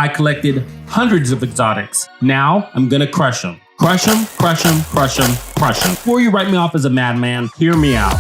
I collected hundreds of exotics. Now I'm gonna crush them. Crush them, crush them, crush them, crush them. Before you write me off as a madman, hear me out.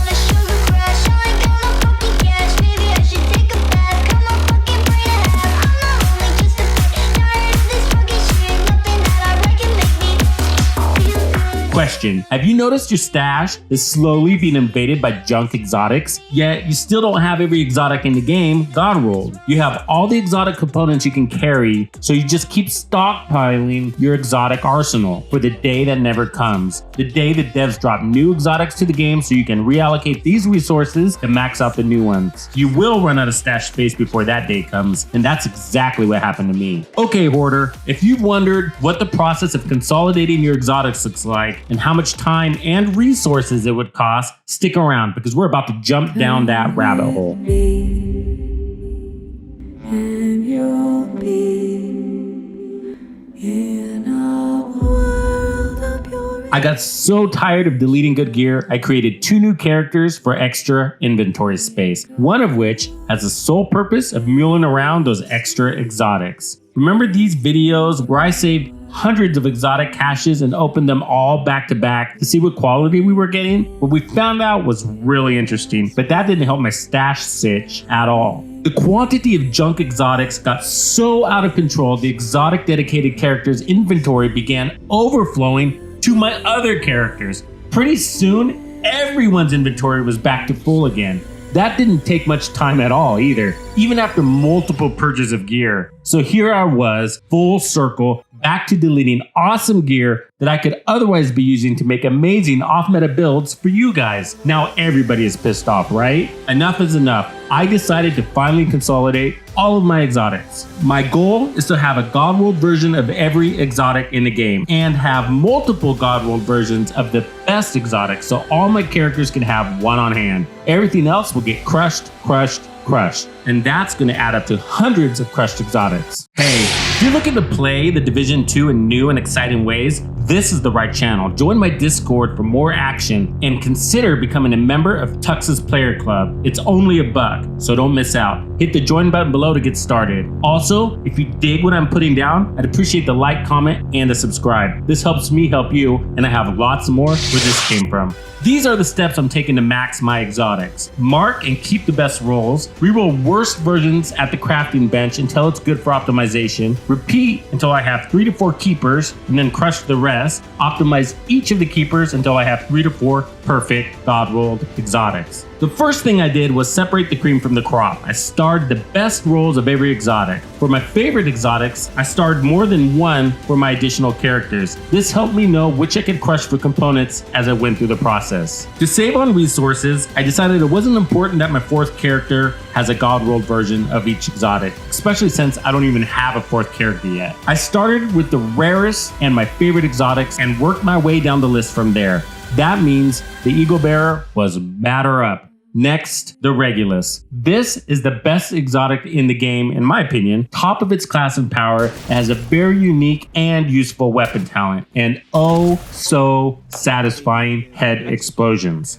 Question: have you noticed your stash is slowly being invaded by junk exotics, yet you still don't have every exotic in the game god rolled? You have all the exotic components you can carry, so you just keep stockpiling your exotic arsenal for the day that never comes. The day the devs drop new exotics to the game so you can reallocate these resources to max out the new ones. You will run out of stash space before that day comes, and that's exactly what happened to me. Okay, Hoarder, if you've wondered what the process of consolidating your exotics looks like, and how much time and resources it would cost, stick around because we're about to jump down that rabbit hole. And you'll be in a world of your... I got so tired of deleting good gear, I created 2 new characters for extra inventory space, one of which has the sole purpose of mulling around those extra exotics. Remember these videos where I saved hundreds of exotic caches and opened them all back to back to see what quality we were getting? What we found out was really interesting, but that didn't help my stash sitch at all. The quantity of junk exotics got so out of control, the exotic dedicated character's inventory began overflowing to my other characters. Pretty soon, everyone's inventory was back to full again. That didn't take much time at all either, even after multiple purges of gear. So here I was, full circle, back to deleting awesome gear that I could otherwise be using to make amazing off-meta builds for you guys. Now everybody is pissed off, right? Enough is enough. I decided to finally consolidate all of my exotics. My goal is to have a god world version of every exotic in the game and have multiple god world versions of the best exotics so all my characters can have one on hand. Everything else will get crushed, crushed, crushed. And that's going to add up to hundreds of crushed exotics. Hey, if you're looking to play the Division 2 in new and exciting ways, this is the right channel. Join my Discord for more action and consider becoming a member of Tux's Player Club. It's only $1, so don't miss out. Hit the join button below to get started. Also, if you dig what I'm putting down, I'd appreciate the like, comment, and the subscribe. This helps me help you, and I have lots more where this came from. These are the steps I'm taking to max my exotics. Mark and keep the best rolls. Reroll worst versions at the crafting bench until it's good for optimization. Repeat until I have 3 to 4 keepers and then crush the rest. Optimize each of the keepers until I have 3 to 4 perfect god rolled exotics. The first thing I did was separate the cream from the crop. I starred the best rolls of every exotic. For my favorite exotics, I starred more than one for my additional characters. This helped me know which I could crush for components as I went through the process. To save on resources, I decided it wasn't important that my 4th character has a god rolled version of each exotic, especially since I don't even have a 4th character yet. I started with the rarest and my favorite exotics and worked my way down the list from there. That means the Eagle Bearer was batter up. Next, the Regulus. This is the best exotic in the game, in my opinion. Top of its class and power, it has a very unique and useful weapon talent, and oh so satisfying head explosions.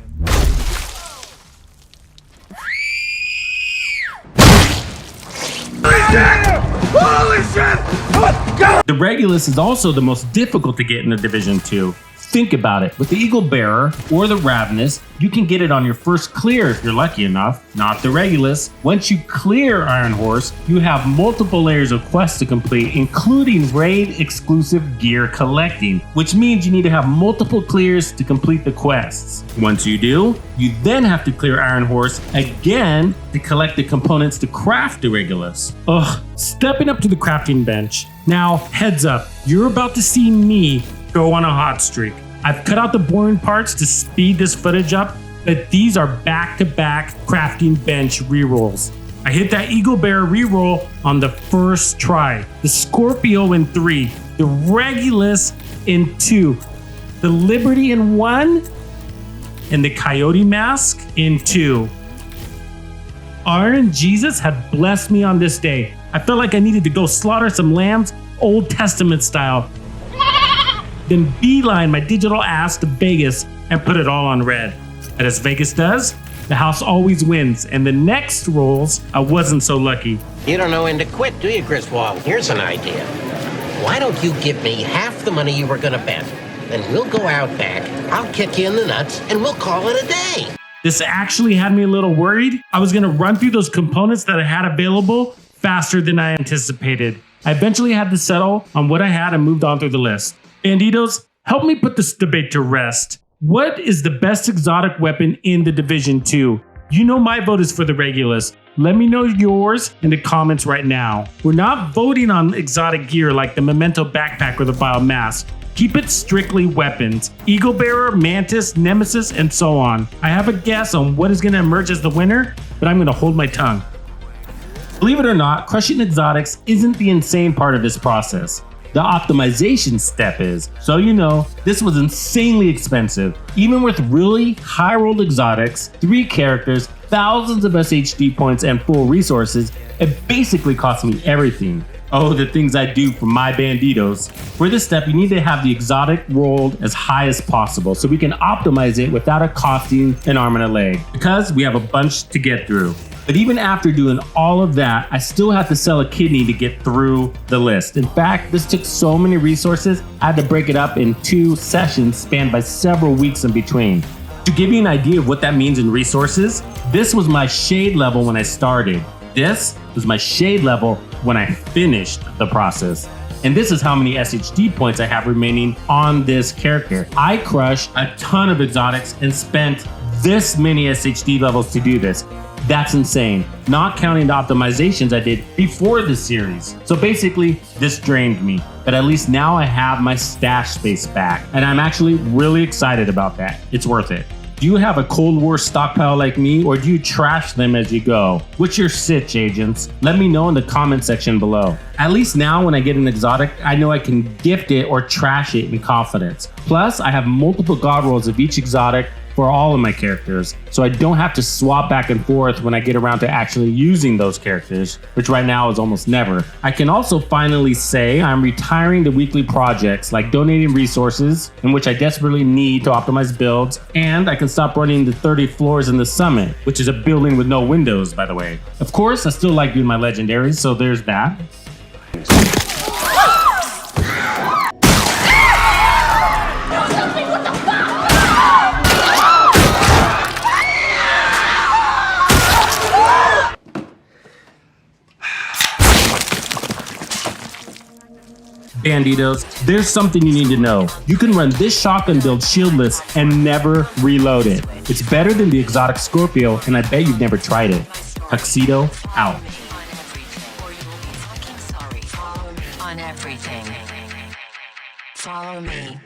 Holy shit! The Regulus is also the most difficult to get in the Division 2. Think about it. With the Eagle Bearer or the Ravenous, you can get it on your first clear if you're lucky enough, not the Regulus. Once you clear Iron Horse, you have multiple layers of quests to complete, including raid exclusive gear collecting, which means you need to have multiple clears to complete the quests. Once you do, you then have to clear Iron Horse again to collect the components to craft the Regulus. Ugh, stepping up to the crafting bench. Now, heads up, you're about to see me go on a hot streak. I've cut out the boring parts to speed this footage up, but these are back-to-back crafting bench rerolls. I hit that Eagle Bear reroll on the first try, the Scorpio in 3, the Regulus in 2, the Liberty in 1, and the Coyote Mask in 2. Iron Jesus had blessed me on this day. I felt like I needed to go slaughter some lambs, Old Testament style. Then beeline my digital ass to Vegas and put it all on red. And as Vegas does, the house always wins, and the next rolls, I wasn't so lucky. You don't know when to quit, do you, Griswold? Here's an idea. Why don't you give me half the money you were gonna bet? Then we'll go out back, I'll kick you in the nuts, and we'll call it a day. This actually had me a little worried. I was gonna run through those components that I had available faster than I anticipated. I eventually had to settle on what I had and moved on through the list. Banditos, help me put this debate to rest. What is the best exotic weapon in the Division 2? You know my vote is for the Regulus. Let me know yours in the comments right now. We're not voting on exotic gear like the Memento backpack or the biomask. Keep it strictly weapons. Eagle Bearer, Mantis, Nemesis, and so on. I have a guess on what is going to emerge as the winner, but I'm going to hold my tongue. Believe it or not, crushing exotics isn't the insane part of this process. The optimization step is. So you know, this was insanely expensive. Even with really high rolled exotics, 3 characters, thousands of SHD points, and full resources, it basically cost me everything. Oh, the things I do for my banditos. For this step, you need to have the exotic rolled as high as possible so we can optimize it without it costing an arm and a leg, because we have a bunch to get through. But even after doing all of that, I still have to sell a kidney to get through the list. In fact, this took so many resources, I had to break it up in 2 sessions spanned by several weeks in between. To give you an idea of what that means in resources, this was my shade level when I started. This was my shade level when I finished the process. And this is how many SHD points I have remaining on this character. I crushed a ton of exotics and spent this many SHD levels to do this. That's insane, not counting the optimizations I did before this series. So basically, this drained me, but at least now I have my stash space back, and I'm actually really excited about that. It's worth it. Do you have a Cold War stockpile like me, or do you trash them as you go? What's your sitch, agents? Let me know in the comment section below. At least now when I get an exotic, I know I can gift it or trash it in confidence. Plus, I have multiple god rolls of each exotic for all of my characters, so I don't have to swap back and forth when I get around to actually using those characters, which right now is almost never. I can also finally say I'm retiring the weekly projects like donating resources, in which I desperately need to optimize builds, and I can stop running the 30 floors in the summit, which is a building with no windows, by the way. Of course, I still like doing my legendaries, so there's that. Banditos, there's something you need to know. You can run this shotgun build shieldless and never reload it. It's better than the exotic Scorpio, and I bet you've never tried it. Tuxedo out. On everything. Follow me.